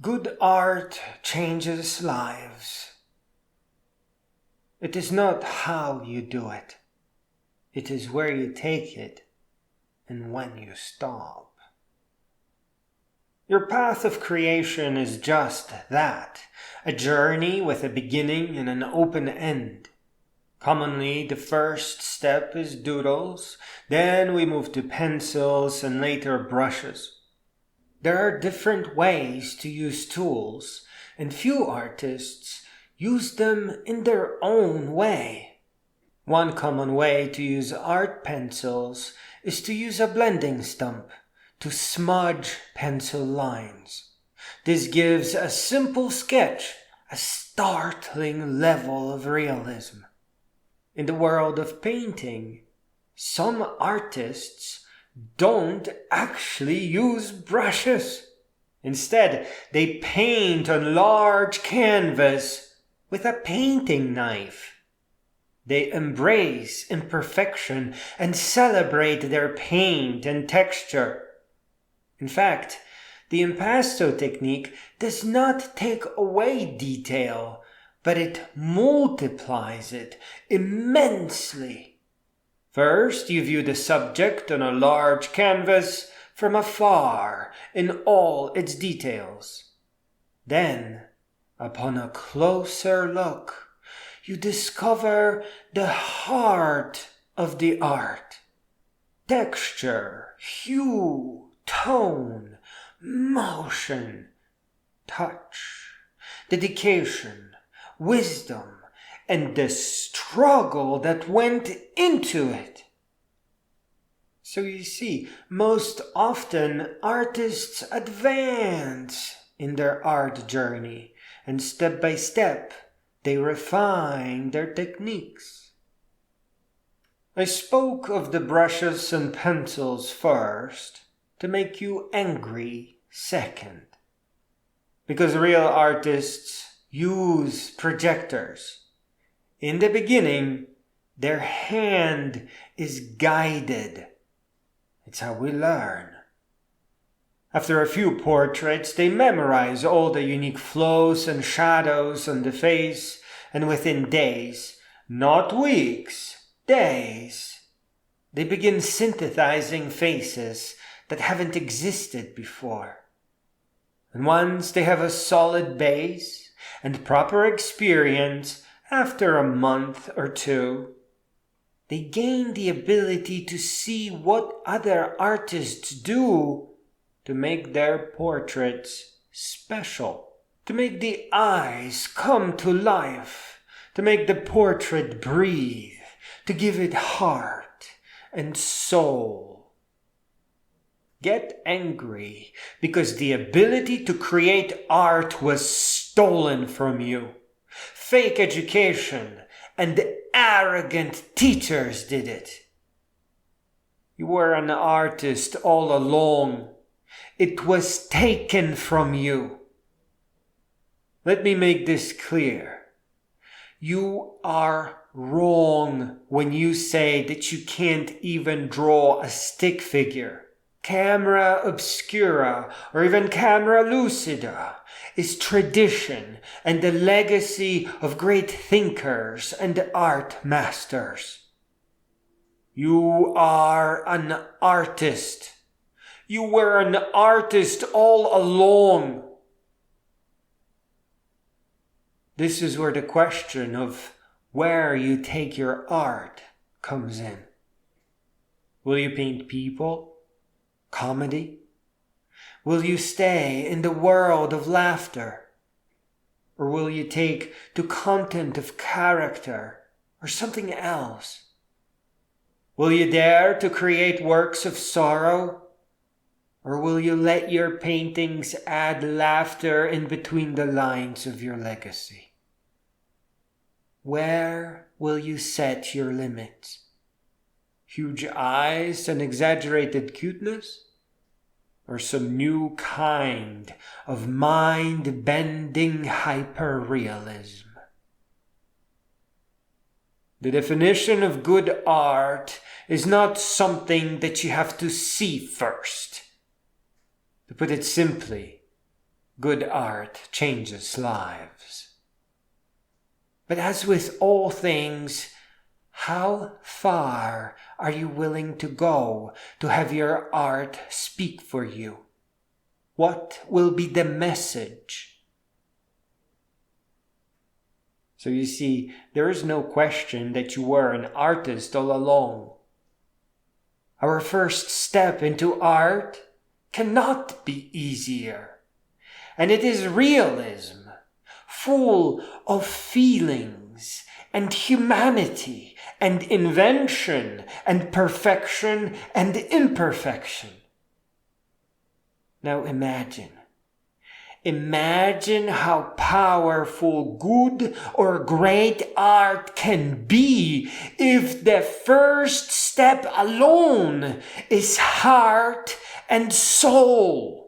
Good art changes lives. It is not how you do it. It is where you take it and when you stop. Your path of creation is just that, a journey with a beginning and an open end. Commonly, the first step is doodles, then we move to pencils and later brushes. There are different ways to use tools, and few artists use them in their own way. One common way to use art pencils is to use a blending stump to smudge pencil lines. This gives a simple sketch a startling level of realism. In the world of painting, some artists don't actually use brushes. Instead, they paint on large canvas with a painting knife. They embrace imperfection and celebrate their paint and texture. In fact, the impasto technique does not take away detail, but it multiplies it immensely. First, you view the subject on a large canvas from afar in all its details. Then, upon a closer look, you discover the heart of the art. Texture, hue, tone, motion, touch, dedication, wisdom, and the struggle that went into it. So you see, most often artists advance in their art journey, and step by step they refine their techniques. I spoke of the brushes and pencils first to make you angry second, because real artists use projectors. In the beginning, their hand is guided. It's how we learn. After a few portraits, they memorize all the unique flows and shadows on the face, and within days, not weeks, days, they begin synthesizing faces that haven't existed before. And once they have a solid base and proper experience, after a month or two, they gain the ability to see what other artists do to make their portraits special, to make the eyes come to life, to make the portrait breathe, to give it heart and soul. Get angry because the ability to create art was stolen from you. Fake education and arrogant teachers did it. You were an artist all along. It was taken from you. Let me make this clear. You are wrong when you say that you can't even draw a stick figure. Camera obscura, or even camera lucida, is tradition and the legacy of great thinkers and art masters. You are an artist. You were an artist all along. This is where the question of where you take your art comes in. Will you paint people? Comedy? Will you stay in the world of laughter? Or will you take to content of character or something else? Will you dare to create works of sorrow? Or will you let your paintings add laughter in between the lines of your legacy? Where will you set your limits? Huge eyes and exaggerated cuteness? Or some new kind of mind-bending hyperrealism? The definition of good art is not something that you have to see first. To put it simply, Good art changes lives. But as with all things, how far are you willing to go to have your art speak for you? What will be the message? So you see, there is no question that you were an artist all along. Our first step into art cannot be easier. And it is realism, full of feelings and humanity and invention and perfection and imperfection. Now imagine how powerful good or great art can be if the first step alone is heart and soul.